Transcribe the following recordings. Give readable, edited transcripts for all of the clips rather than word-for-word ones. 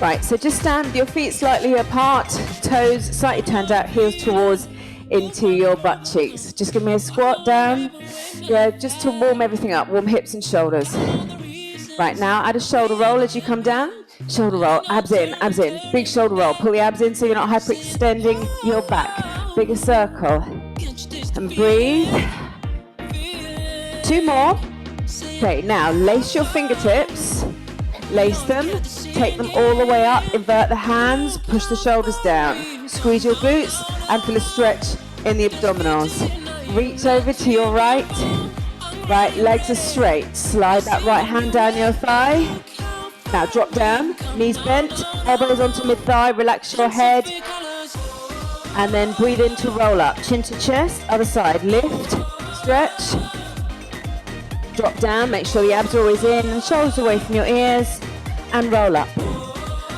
Right, so just stand with your feet slightly apart, toes slightly turned out, heels towards into your butt cheeks. Just give me a squat down, yeah, just to warm everything up, warm hips and shoulders. Right, now add a shoulder roll as you come down. Shoulder roll, abs in, big shoulder roll. Pull the abs in so you're not hyperextending your back. Bigger circle. And breathe. 2 more. Okay, now lace your fingertips. Lace them, take them all the way up, invert the hands, push the shoulders down. Squeeze your glutes and feel a stretch in the abdominals. Reach over to your right. Right legs are straight. Slide that right hand down your thigh. Now drop down, knees bent, elbows onto mid-thigh, relax your head. And then breathe in to roll up. Chin to chest, other side. Lift, stretch. Drop down, make sure the abs are always in, shoulders away from your ears, and roll up.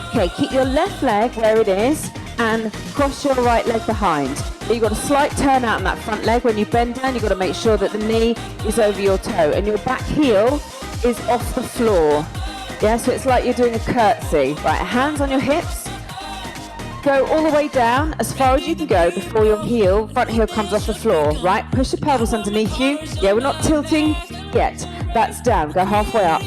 Okay, keep your left leg where it is, and cross your right leg behind. You've got a slight turn out in that front leg. When you bend down, you've got to make sure that the knee is over your toe, and your back heel is off the floor. Yeah, so it's like you're doing a curtsy. Right, hands on your hips. Go all the way down as far as you can go before your front heel comes off the floor. Right, push the pelvis underneath you. Yeah, we're not tilting yet. That's down. Go halfway up.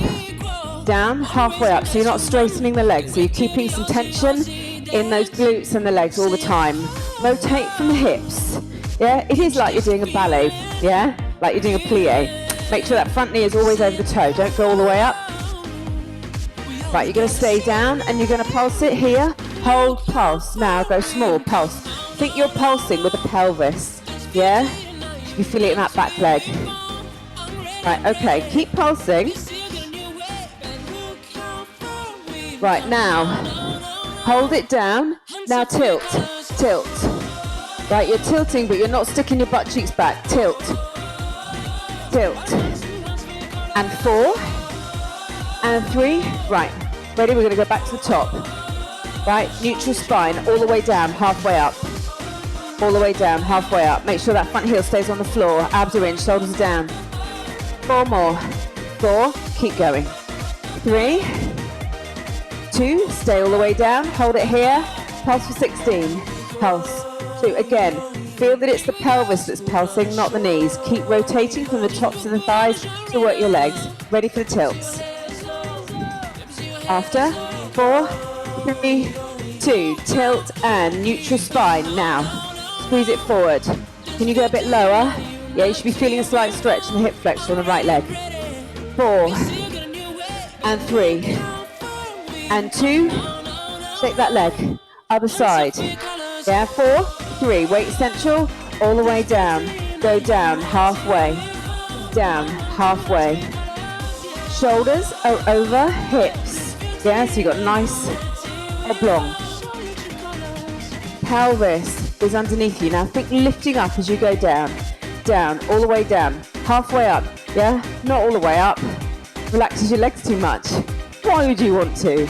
Down, halfway up. So you're not straightening the legs. So you're keeping some tension in those glutes and the legs all the time. Rotate from the hips. Yeah, it is like you're doing a ballet. Yeah, like you're doing a plie. Make sure that front knee is always over the toe. Don't go all the way up. Right, you're going to stay down and you're going to pulse it here. Hold, pulse. Now go small, pulse. Think you're pulsing with the pelvis. Yeah? You feel it in that back leg. Right, okay, keep pulsing. Right, now, hold it down. Now tilt, tilt. Right, you're tilting, but you're not sticking your butt cheeks back. Tilt, tilt. And 4, and 3. Right, ready? We're going to go back to the top. Right, neutral spine, all the way down, halfway up. All the way down, halfway up. Make sure that front heel stays on the floor. Abs are in, shoulders are down. 4 more. 4, keep going. 3, 2, stay all the way down. Hold it here. Pulse for 16. Pulse. 2, again. Feel that it's the pelvis that's pulsing, not the knees. Keep rotating from the tops of the thighs to work your legs. Ready for the tilts. After. 4, 3, 2, tilt and neutral spine. Now, squeeze it forward. Can you go a bit lower? Yeah, you should be feeling a slight stretch in the hip flexor on the right leg. 4, and 3, and 2. Shake that leg. Other side. Yeah, 4, 3. Weight central, all the way down. Go down, halfway. Down, halfway. Shoulders are over hips. Yeah, so you've got nice oblong. Pelvis is underneath you. Now think lifting up as you go down. Down, all the way down. Halfway up, yeah? Not all the way up. Relaxes your legs too much. Why would you want to?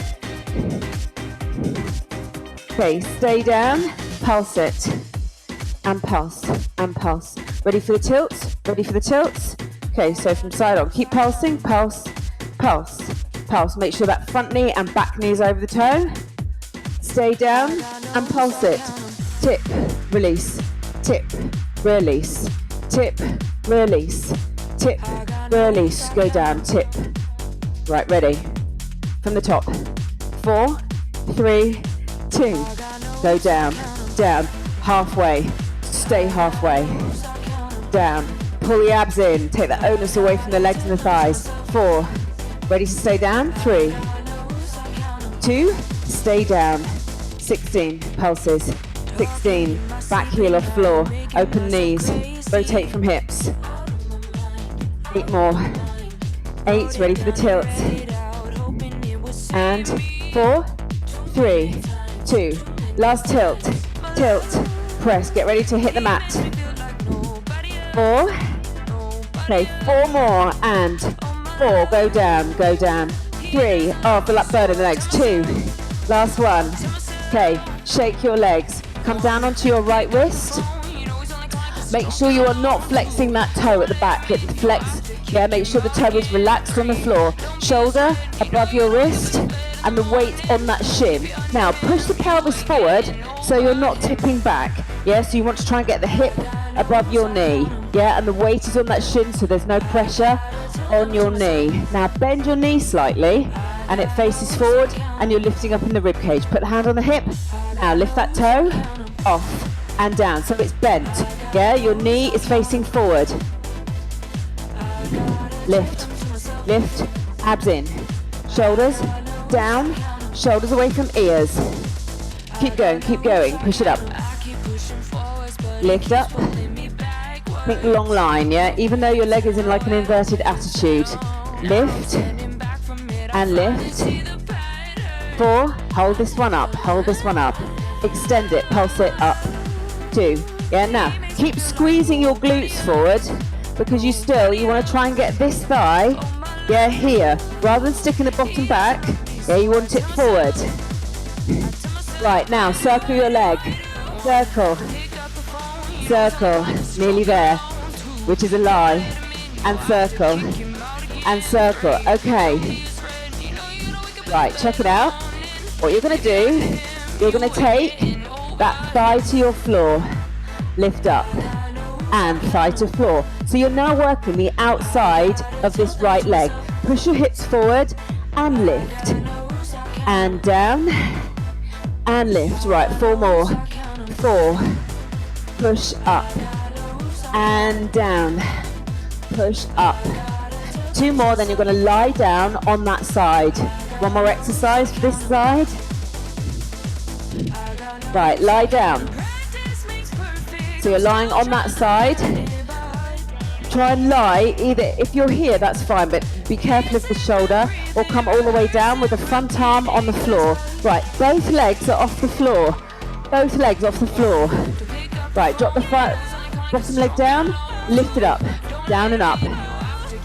Okay, stay down. Pulse it. And pulse, and pulse. Ready for the tilts? Ready for the tilts? Okay, so from side on, keep pulsing. Pulse, pulse, pulse. Make sure that front knee and back knee is over the toe. Stay down and pulse it. Tip, release, tip, release, tip, release, tip, release. Go down, tip. Right, ready. From the top. 4, 3, 2. Go down, down, halfway. Stay halfway. Down. Pull the abs in. Take the onus away from the legs and the thighs. 4. Ready to stay down? 3, 2. Stay down. 16 pulses. 16. Back heel off floor. Open knees. Rotate from hips. 8 more. 8. Ready for the tilt. And 4, 3, 2. Last tilt. Tilt. Press. Get ready to hit the mat. 4. Okay, 4 more. And 4. Go down. Go down. 3. Oh, feel that burn in the legs. 2. Last one. Okay, shake your legs. Come down onto your right wrist. Make sure you are not flexing that toe at the back. Flex Yeah, make sure the toe is relaxed on the floor. Shoulder above your wrist and the weight on that shin. Now push the pelvis forward so you're not tipping back. Yeah, so you want to try and get the hip above your knee. Yeah, and the weight is on that shin so there's no pressure on your knee. Now bend your knee slightly and it faces forward and you're lifting up in the rib cage. Put the hand on the hip. Now lift that toe off and down so it's bent. Yeah, your knee is facing forward. Lift, lift, abs in. Shoulders down, shoulders away from ears. Keep going, push it up. Lift up. Think long line, yeah? Even though your leg is in like an inverted attitude. Lift and lift. 4, hold this one up, extend it, pulse it up. 2, yeah, now keep squeezing your glutes forward because you want to try and get this thigh, yeah, here, rather than sticking the bottom back, yeah, you want it forward. Right, now circle your leg, circle, circle, nearly there, which is a lie, and circle, okay. Right, check it out. What you're going to do, you're going to take that thigh to your floor, lift up, and thigh to floor. So you're now working the outside of this right leg. Push your hips forward and lift, and down, and lift. Right, 4 more. 4, push up, and down, push up. 2 more, then you're going to lie down on that side. 1 more exercise for this side. Right, lie down. So you're lying on that side. Try and lie, either if you're here, that's fine, but be careful of the shoulder, or come all the way down with the front arm on the floor. Right, both legs are off the floor. Both legs off the floor. Right, drop the bottom leg down, lift it up, down and up.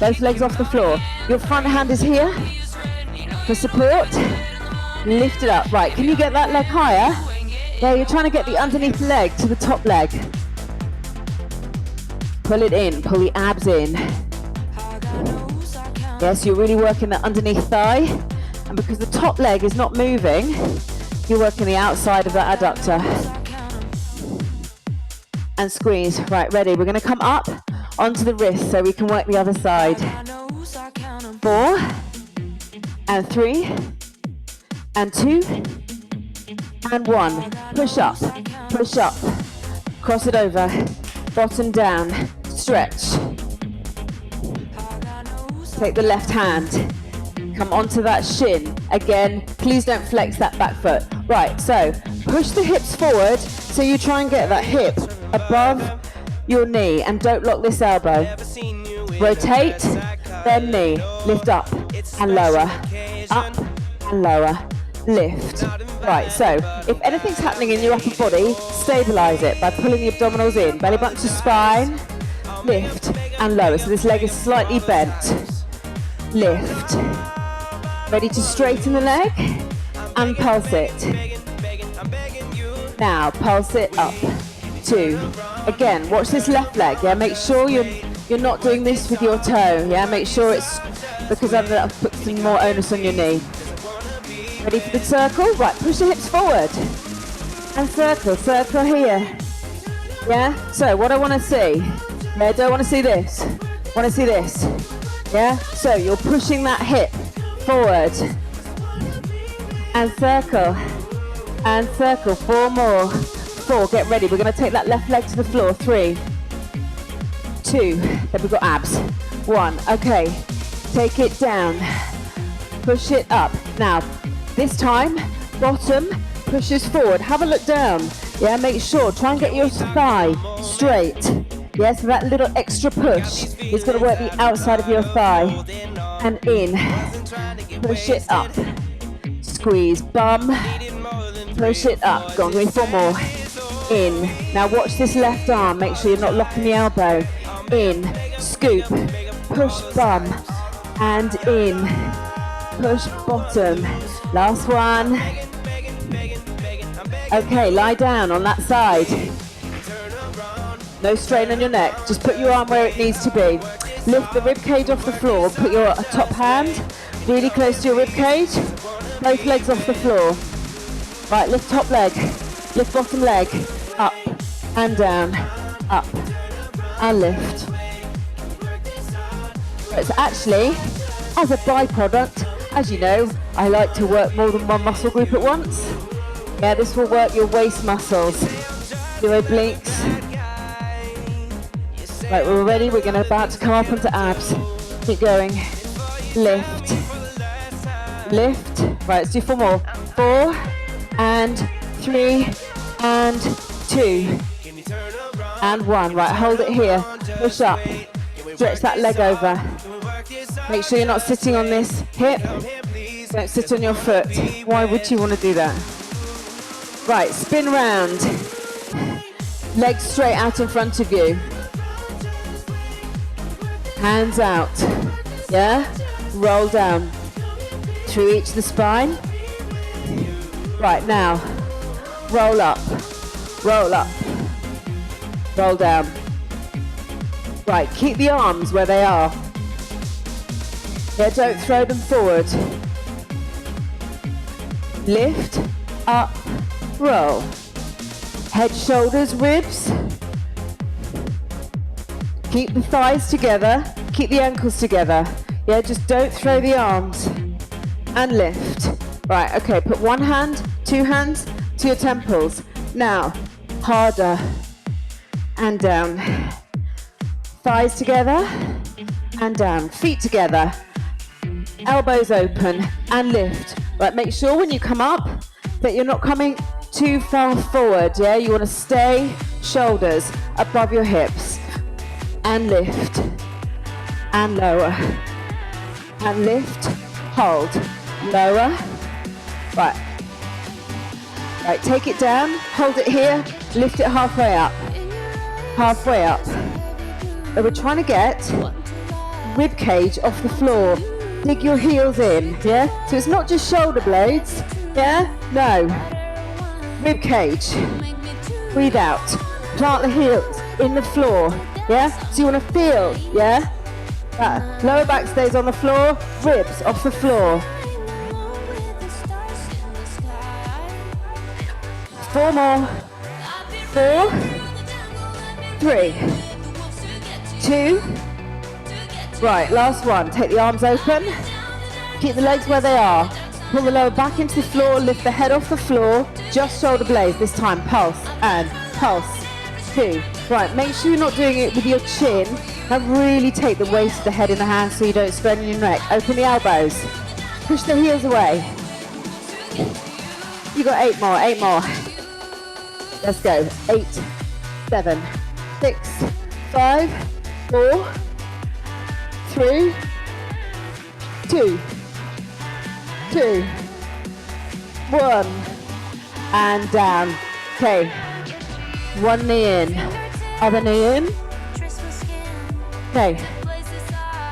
Both legs off the floor. Your front hand is here for support. Lift it up. Right, can you get that leg higher? Yeah, you're trying to get the underneath leg to the top leg. Pull it in, pull the abs in. Yes, you're really working the underneath thigh. And because the top leg is not moving, you're working the outside of that adductor. And squeeze. Right, ready. We're going to come up onto the wrist so we can work the other side. 4, and 3, and 2, and 1. Push up, cross it over, bottom down, stretch. Take the left hand, come onto that shin. Again, please don't flex that back foot. Right, so push the hips forward so you try and get that hip above your knee and don't lock this elbow. Rotate, bend knee, lift up and lower, up and lower, lift. Right, so if anything's happening in your upper body, stabilize it by pulling the abdominals in, belly button to spine, lift and lower. So this leg is slightly bent, lift. Ready to straighten the leg and pulse it. Now pulse it up. 2. Again, watch this left leg. Yeah, make sure you're not doing this with your toe. Yeah, make sure it's because I've put some more onus on your knee. Ready for the circle? Right, push the hips forward and circle here. Yeah. So what I want to see. Yeah, I don't want to see this. Want to see this. Yeah. So you're pushing that hip forward and circle and circle. 4 more. 4, get ready. We're going to take that left leg to the floor. 3, 2, then we've got abs. 1, okay. Take it down. Push it up. Now, this time, bottom pushes forward. Have a look down. Yeah, make sure. Try and get your thigh straight. Yeah, so that little extra push is going to work the outside of your thigh. And in. Push it up. Squeeze. Bum. Push it up. Go on, give me 4 more. In. Now watch this left arm. Make sure you're not locking the elbow. In. Scoop. Push bum. And in. Push bottom. Last one. Okay, lie down on that side. No strain on your neck. Just put your arm where it needs to be. Lift the rib cage off the floor. Put your top hand really close to your rib cage. Both legs off the floor. Right, lift top leg. Lift bottom leg. Up and down. Up and lift. It's actually, as a byproduct, as you know, I like to work more than one muscle group at once. Yeah, this will work your waist muscles, your obliques. Right, we're ready. We're about to come up onto abs. Keep going. Lift. Lift. Right, let's do 4 more. 4 and 3 and 2 and 1. Right, hold it here. Push up. Stretch that leg over. Make sure you're not sitting on this hip. Don't sit on your foot. Why would you want to do that? Right, spin round. Legs straight out in front of you. Hands out. Yeah? Roll down. Through each of the spine. Right, now. Roll up. Roll up. Roll down. Right, keep the arms where they are. Yeah, don't throw them forward. Lift, up, roll. Head, shoulders, ribs. Keep the thighs together. Keep the ankles together. Yeah, just don't throw the arms. And lift. Right, okay, put one hand, 2 hands to your temples. Now, harder. And down. Thighs together and down. Feet together. Elbows open and lift. Right, make sure when you come up that you're not coming too far forward. Yeah, you want to stay shoulders above your hips. And lift. And lower. And lift. Hold. Lower. Right. Right, take it down. Hold it here. Lift it halfway up. Halfway up. So we're trying to get rib cage off the floor. Dig your heels in, yeah? So it's not just shoulder blades, yeah? No. Rib cage. Breathe out. Plant the heels in the floor, yeah? So you want to feel, yeah? That lower back stays on the floor, ribs off the floor. 4 more. 4, 3, 2. Right, last one. Take the arms open. Keep the legs where they are. Pull the lower back into the floor. Lift the head off the floor. Just shoulder blades this time. Pulse and pulse. 2. Right, make sure you're not doing it with your chin. And really take the waist of the head in the hand so you don't strain your neck. Open the elbows. Push the heels away. You got 8 more. 8 more. Let's go. 8, 7, 6, 5, 4, 3, 2, 2, 1, and down. Okay, one knee in, other knee in. Okay,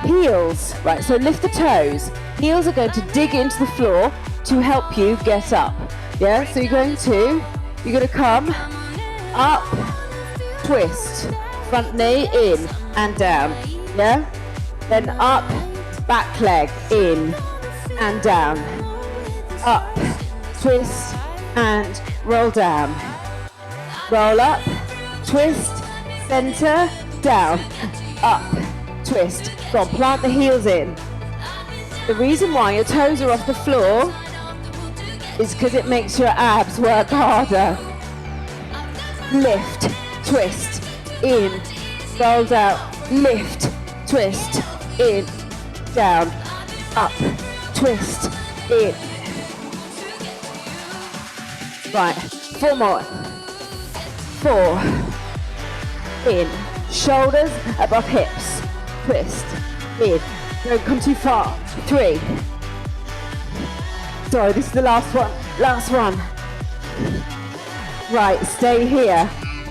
heels, right, so lift the toes. Heels are going to dig into the floor to help you get up. Yeah, so you're going to come up, twist, front knee in and down, yeah? Then up, back leg in and down. Up, twist and roll down. Roll up, twist, center, down. Up, twist. Go on, plant the heels in. The reason why your toes are off the floor is because it makes your abs work harder. Lift, twist, in, rolls out, lift, twist, in, down, up, twist, in. Right, 4 more. 4, in, shoulders above hips, twist, in, don't come too far, 3. Sorry, this is the last one. Right, stay here.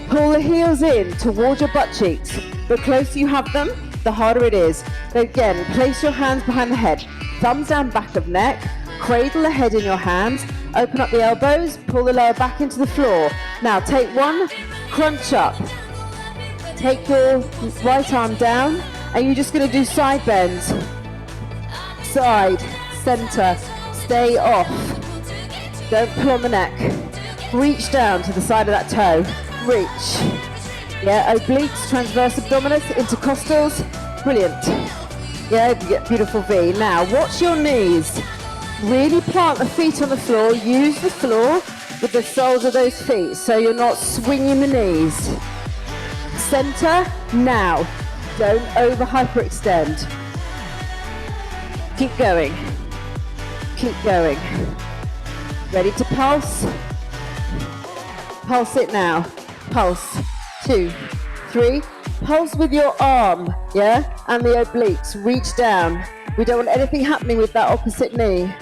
Pull the heels in towards your butt cheeks. The closer you have them, the harder it is. Again, place your hands behind the head. Thumbs down back of neck. Cradle the head in your hands. Open up the elbows. Pull the lower back into the floor. Now take one, crunch up. Take your right arm down And you're just going to do side bends. Side, center, stay off. Don't pull on the neck. Reach down to the side of that toe. Reach. Yeah, obliques, transverse abdominis, intercostals. Brilliant. Yeah, you get beautiful V. Now, watch your knees. Really plant the feet on the floor. Use the floor with the soles of those feet so you're not swinging the knees. Center, now. Don't over hyperextend. Keep going. Keep going. Ready to pulse? Pulse it now. Pulse. 2, 3. Pulse with your arm, yeah? And the obliques. Reach down. We don't want anything happening with that opposite knee.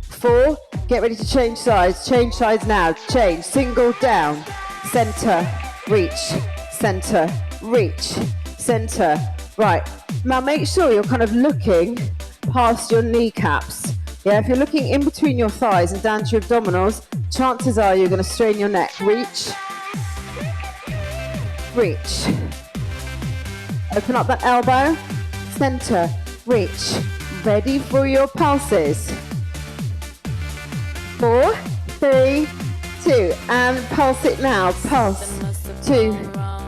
4. Get ready to change sides. Change sides now. Change. Single down. Center. Reach. Center. Reach. Center. Right. Now make sure you're kind of looking past your kneecaps. Yeah, if you're looking in between your thighs and down to your abdominals, chances are you're going to strain your neck. Reach. Reach. Open up that elbow. Center. Reach. Ready for your pulses. 4, 3, 2. And pulse it now. Pulse. 2,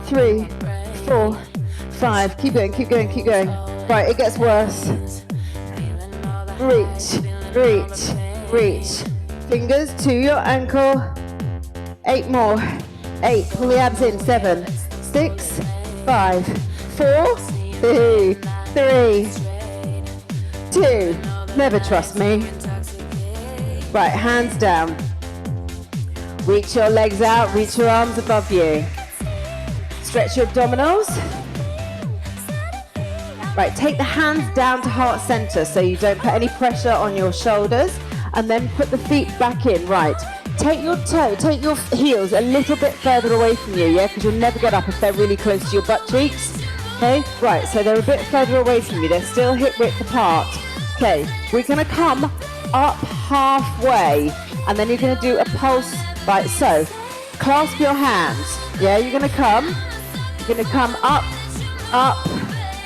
3, 4, 5. Keep going, keep going, keep going. Right, it gets worse. Reach, reach, reach. Fingers to your ankle. 8 more. 8. Pull the abs in. 7, 6, 5, 4, 3, 3, 2. Never trust me. Right, hands down. Reach your legs out. Reach your arms above you. Stretch your abdominals. Right, take the hands down to heart center so you don't put any pressure on your shoulders, and then put the feet back in. Right, take your heels a little bit further away from you, yeah, because you'll never get up if they're really close to your butt cheeks. Okay, right, so they're a bit further away from you. They're still hip width apart. Okay, we're gonna come up halfway, and then you're gonna do a pulse. Right, so clasp your hands. Yeah, you're gonna come up, up,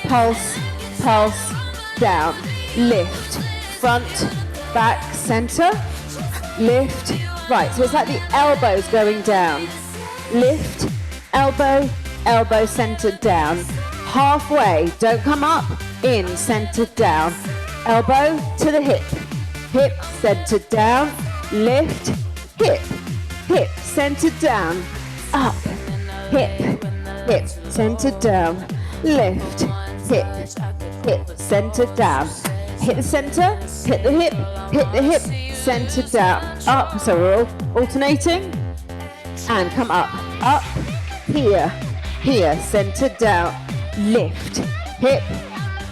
pulse, pulse, down, lift, front, back, center, lift. Right, so it's like the elbows going down. Lift, elbow, elbow, centered down. Halfway, don't come up, in, centered down. Elbow to the hip, hip, centered down, lift, hip, hip, centered down, up, hip, hip, centered down, lift, hip, hip, centered down. Hit the center, hit the hip, centered down, up. So we're all alternating. And come up, here, here, centered down, lift, hip,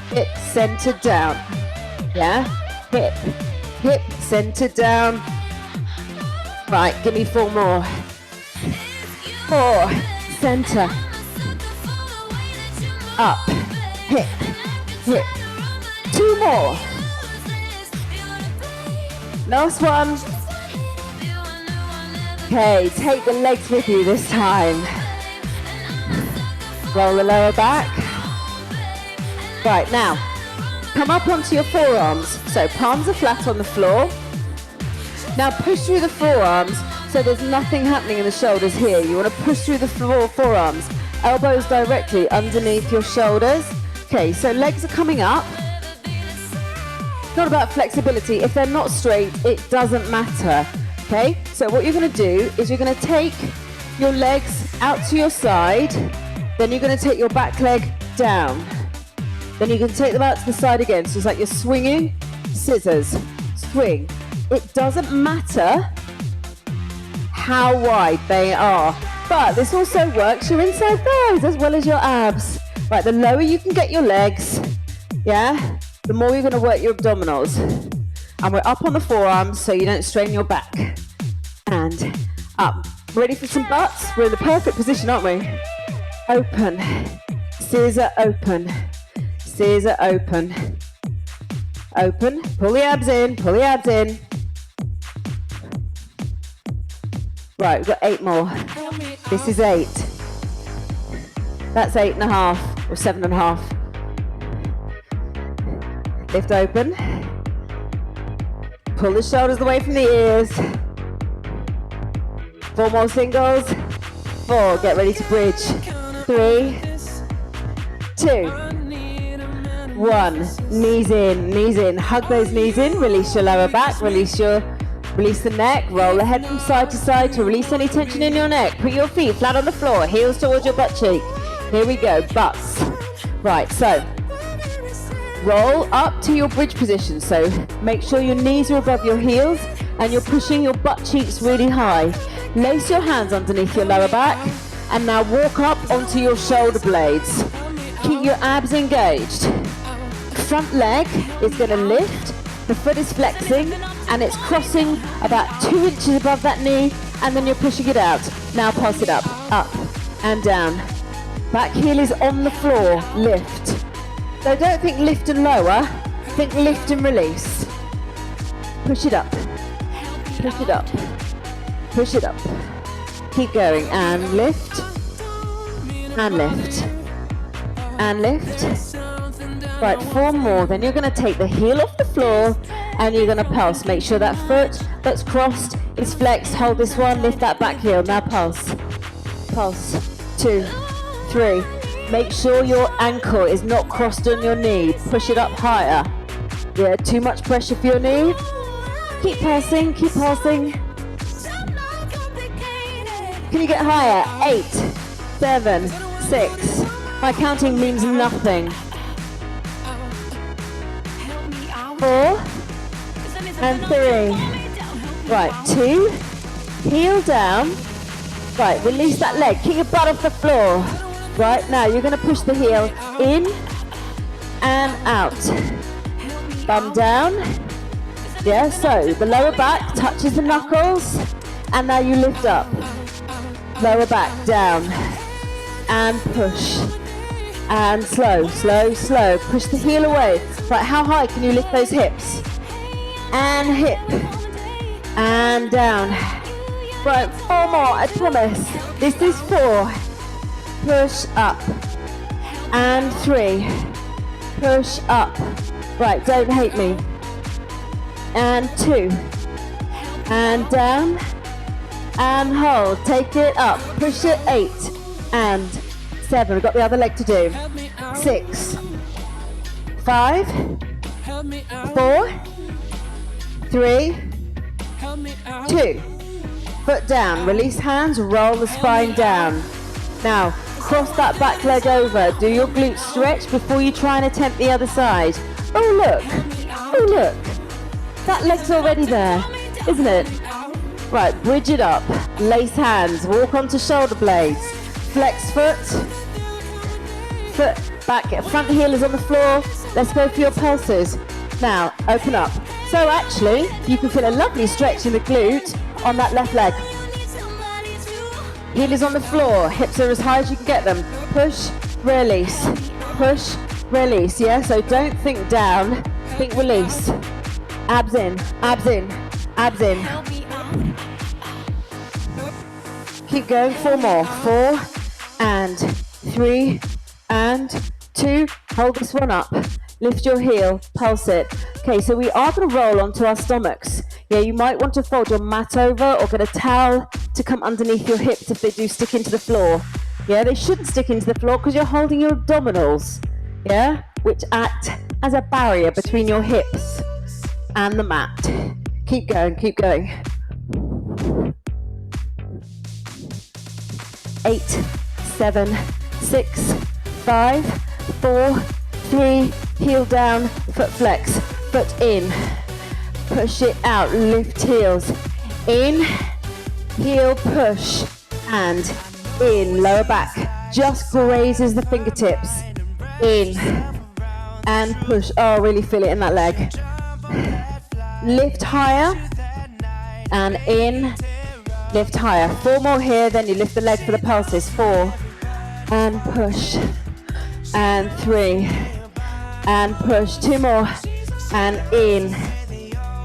hip, centered down. Yeah, hip, hip, centered down. Right, give me 4 more. 4, center, up, hip, hip. 2 more. Last one. Okay, take the legs with you this time. Roll the lower back. Right, now, come up onto your forearms. So palms are flat on the floor. Now push through the forearms so there's nothing happening in the shoulders here. You want to push through the forearms. Elbows directly underneath your shoulders. Okay, so legs are coming up. It's not about flexibility. If they're not straight, it doesn't matter. Okay, so what you're going to do is you're going to take your legs out to your side. Then you're going to take your back leg down. Then you can take them out to the side again. So it's like you're swinging, scissors, swing. It doesn't matter how wide they are. But this also works your inside thighs as well as your abs. Right, the lower you can get your legs, yeah, the more you're going to work your abdominals. And we're up on the forearms so you don't strain your back. And up. Ready for some butts? We're in the perfect position, aren't we? Open. Scissor open. Scissor open. Open. Pull the abs in. Pull the abs in. Right, we've got 8 more. This is 8. That's 8.5. or 7.5. Lift open. Pull the shoulders away from the ears. 4 more singles. 4, get ready to bridge. 3, 2, 1. Knees in, hug those knees in, release your lower back, release the neck, roll the head from side to side to release any tension in your neck. Put your feet flat on the floor, heels towards your butt cheek. Here we go, butts. Right, so roll up to your bridge position. So make sure your knees are above your heels and you're pushing your butt cheeks really high. Lace your hands underneath your lower back and now walk up onto your shoulder blades. Keep your abs engaged. Front leg is going to lift, the foot is flexing and it's crossing about 2 inches above that knee and then you're pushing it out. Now pulse it up and down. Back heel is on the floor, lift. So don't think lift and lower, think lift and release. Push it up, push it up, push it up. Keep going and lift, and lift, and lift. Right, 4 more, then you're going to take the heel off the floor and you're going to pulse. Make sure that foot that's crossed is flexed. Hold this one, lift that back heel. Now pulse. Pulse. 2, 3. Make sure your ankle is not crossed on your knee. Push it up higher. Yeah, too much pressure for your knee. Keep pulsing, keep pulsing. Can you get higher? 8, 7, 6. My counting means nothing. 4 and 3. Right, 2. Heel down. Right, release that leg. Keep your butt off the floor. Right, now you're going to push the heel in and out. Bum down. Yeah, so the lower back touches the knuckles and now you lift up. Lower back down and push. And slow, slow, slow. Push the heel away. Right, how high can you lift those hips? And hip. And down. Right, 4 more, I promise. This is 4. Push up. And 3. Push up. Right, don't hate me. And 2. And down. And hold. Take it up. Push it. 8. And 7. We've got the other leg to do. 6. 5. 4. 3. 2. Foot down. Release hands. Roll the spine down. Now, cross that back leg over. Do your glute stretch before you try and attempt the other side. Oh, look. Oh, look. That leg's already there, isn't it? Right, bridge it up. Lace hands. Walk onto shoulder blades. Flex foot. Foot back. Front heel is on the floor. Let's go for your pulses. Now, open up. So actually, you can feel a lovely stretch in the glute on that left leg. Heel is on the floor. Hips are as high as you can get them. Push, release. Push, release. Yeah, so don't think down. Think release. Abs in, abs in, abs in. Keep going. 4 more. 4 and 3 and 2. Hold this one up. Lift your heel. Pulse it. Okay, so we are going to roll onto our stomachs. Yeah, you might want to fold your mat over or get a towel to come underneath your hips if they do stick into the floor. Yeah, they shouldn't stick into the floor because you're holding your abdominals. Yeah, which act as a barrier between your hips and the mat. Keep going, keep going. 8, 7, 6, 5, 4, 3, heel down, foot flex, foot in. Push it out, lift heels. In, heel push, and in. Lower back just grazes the fingertips. In, and push. Oh, really feel it in that leg. Lift higher, and in, lift higher. 4 more here, then you lift the leg for the pulses. 4, and push, and 3, and push. 2 more, and in.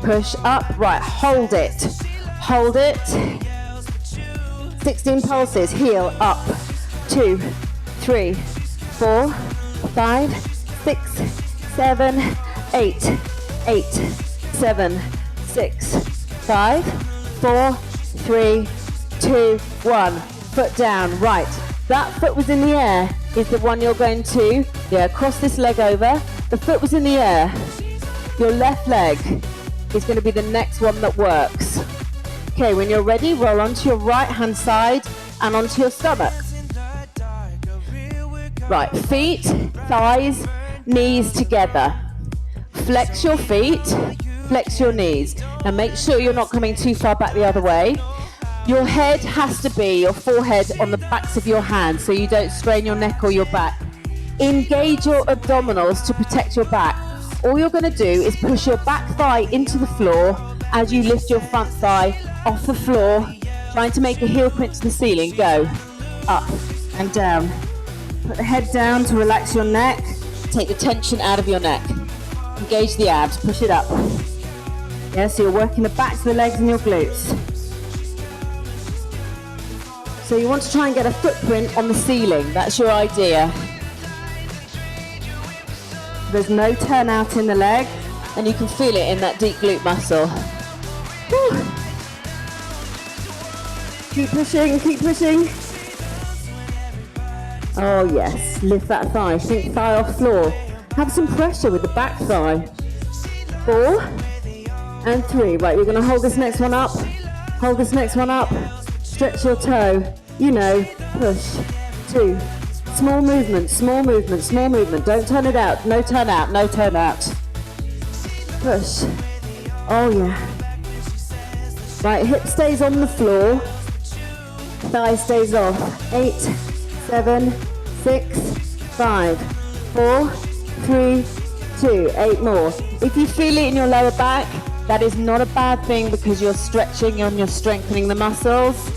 Push up, right, hold it. Hold it. 16 pulses, heel up. 2, 3, 4, 5, 6, 7, 8, 8, 7, 6, 5, 4, 3, 2, 1. Foot down. Right. That foot was in the air is the one you're going to, cross this leg over. The foot was in the air. Your left leg is going to be the next one that works. Okay, when you're ready, roll onto your right hand side and onto your stomach. Right, feet, thighs, knees together. Flex your feet, flex your knees. Now make sure you're not coming too far back the other way. Your head has to be, your forehead, on the backs of your hands so you don't strain your neck or your back. Engage your abdominals to protect your back. All you're going to do is push your back thigh into the floor as you lift your front thigh off the floor, trying to make a heel print to the ceiling. Go up and down. Put the head down to relax your neck. Take the tension out of your neck. Engage the abs, push it up. Yeah, so you're working the backs of the legs and your glutes. So you want to try and get a footprint on the ceiling. That's your idea. There's no turnout in the leg, and you can feel it in that deep glute muscle. Whew. Keep pushing, keep pushing. Oh yes, lift that thigh, sink thigh off floor. Have some pressure with the back thigh. 4 and 3. Right, we're gonna hold this next one up. Hold this next one up. Stretch your toe. You know, push. 2. Small movement, small movement, small movement. Don't turn it out. No turn out, no turn out. Push. Oh yeah. Right, hip stays on the floor. Thigh stays off. 8, 7, 6, 5, 4, 3, 2. 8 more. If you feel it in your lower back, that is not a bad thing because you're stretching and you're strengthening the muscles.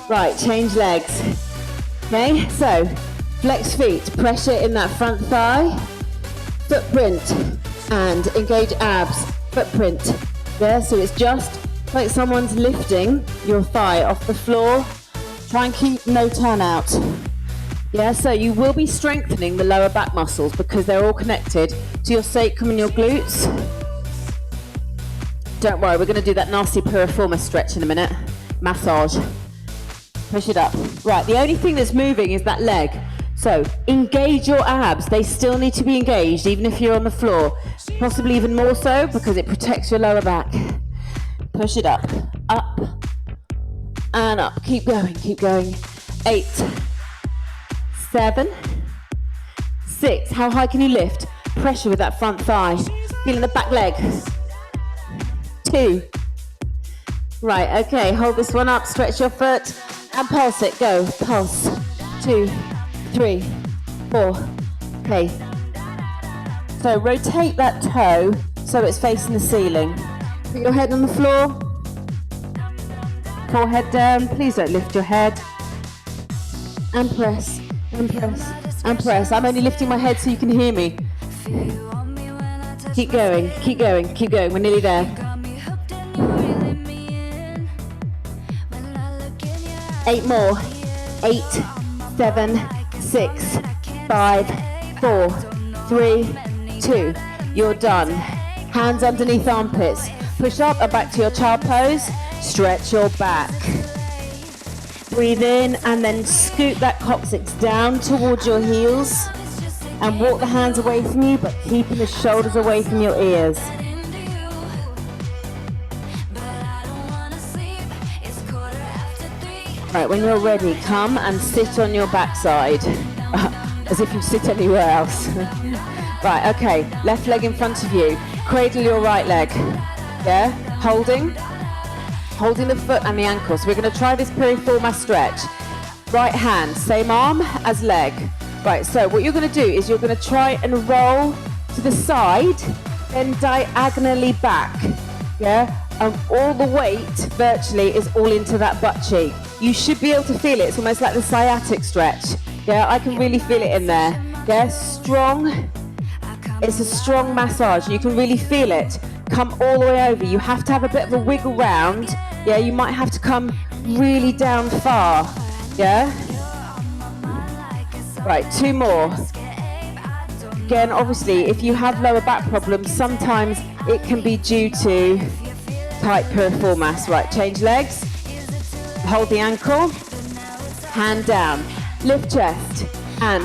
Right, change legs. Okay, so flex feet, pressure in that front thigh, footprint, and engage abs, footprint. Yeah, so it's just like someone's lifting your thigh off the floor. Try and keep no turnout. Yeah, so you will be strengthening the lower back muscles because they're all connected to your sacrum and your glutes. Don't worry, we're going to do that nasty piriformis stretch in a minute. Massage. Push it up. Right, the only thing that's moving is that leg. So engage your abs. They still need to be engaged even if you're on the floor. Possibly even more so because it protects your lower back. Push it up, and up. Keep going, keep going. 8, 7, 6. How high can you lift? Pressure with that front thigh. Feeling the back leg. 2. Right, okay, hold this one up, stretch your foot, and pulse it. Go, pulse. 2, 3, 4. Okay. So rotate that toe so it's facing the ceiling. Put your head on the floor. Forehead down. Please don't lift your head. And press, and press, and press. I'm only lifting my head so you can hear me. Keep going, keep going, keep going. We're nearly there. 8 more. 8, 7, 6, 5, 4, 3, 2. You're done. Hands underneath armpits. Push up and back to your child pose. Stretch your back. Breathe in and then scoot that coccyx down towards your heels. And walk the hands away from you, but keeping the shoulders away from your ears. Right, when you're ready, come and sit on your backside. As if you sit anywhere else. Right, okay, left leg in front of you. Cradle your right leg. Yeah, holding the foot and the ankle. So we're going to try this piriformis stretch. Right hand, same arm as leg. Right, so what you're going to do is you're going to try and roll to the side, then diagonally back. Yeah, and all the weight virtually is all into that butt cheek. You should be able to feel it. It's almost like the sciatic stretch. Yeah, I can really feel it in there. Yeah, strong. It's a strong massage. You can really feel it. Come all the way over. You have to have a bit of a wiggle round. Yeah, you might have to come really down far. Yeah? Right, 2 more. again, obviously, if you have lower back problems, sometimes it can be due to tight peripheral mass. Right, change legs, hold the ankle, hand down, lift chest, and,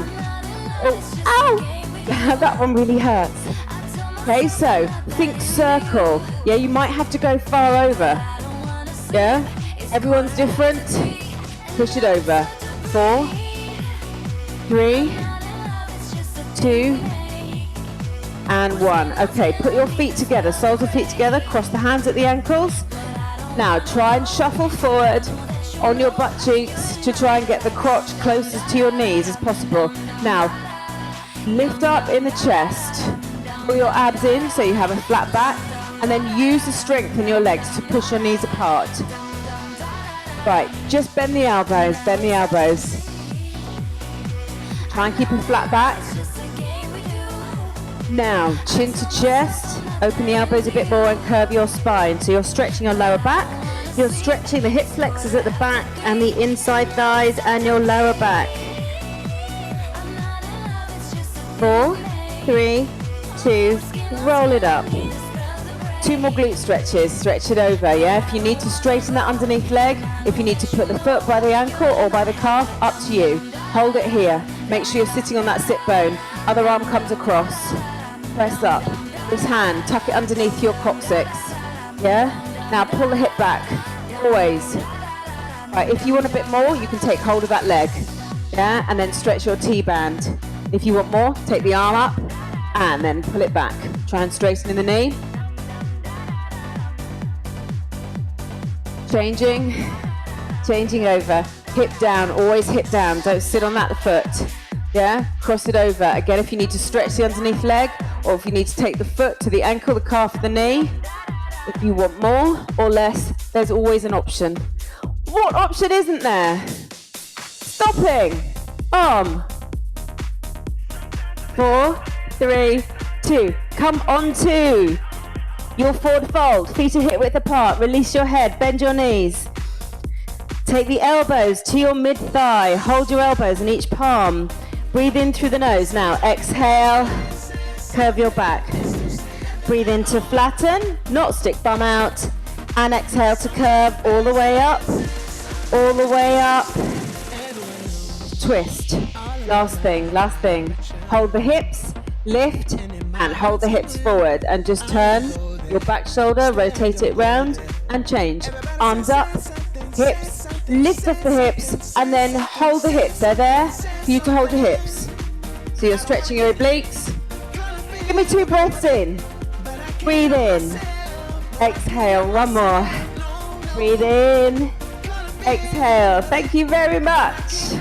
oh, ow, that one really hurts. Okay, so think circle. Yeah, you might have to go far over. Yeah, everyone's different. Push it over. 4, 3, 2, and 1. Okay, put your feet together, soles of feet together, cross the hands at the ankles. Now try and shuffle forward on your butt cheeks to try and get the crotch closest to your knees as possible. Now, lift up in the chest, pull your abs in so you have a flat back, and then use the strength in your legs to push your knees apart. Right, just bend the elbows, bend the elbows. Try and keep a flat back. Now, chin to chest, open the elbows a bit more and curve your spine. So you're stretching your lower back, you're stretching the hip flexors at the back and the inside thighs and your lower back. 4, 3, 2, roll it up. 2 more glute stretches, stretch it over, yeah? If you need to straighten that underneath leg, if you need to put the foot by the ankle or by the calf, up to you. Hold it here. Make sure you're sitting on that sit bone. Other arm comes across. Press up. This hand, tuck it underneath your coccyx. Yeah? Now pull the hip back. Always. Right, if you want a bit more, you can take hold of that leg. Yeah? And then stretch your T-band. If you want more, take the arm up and then pull it back. Try and straighten in the knee. Changing over. Hip down, always hip down. Don't sit on that foot. Yeah? Cross it over. Again, if you need to stretch the underneath leg, or if you need to take the foot to the ankle, the calf, the knee. If you want more or less, there's always an option. What option isn't there? Stopping. Arm. 4, 3, 2. Come on to your forward fold. Feet are hip width apart. Release your head. Bend your knees. Take the elbows to your mid-thigh. Hold your elbows in each palm. Breathe in through the nose. Now exhale. Curve your back. Breathe in to flatten, not stick bum out. And exhale to curve all the way up. All the way up. Twist. Last thing. Hold the hips, lift, and hold the hips forward. And just turn your back shoulder, rotate it round, and change. Arms up, hips, lift off the hips, and then hold the hips. They're there for you to hold your hips. So you're stretching your obliques. Give me 2 breaths in. Breathe in. Exhale. 1 more. Breathe in. Exhale. Thank you very much.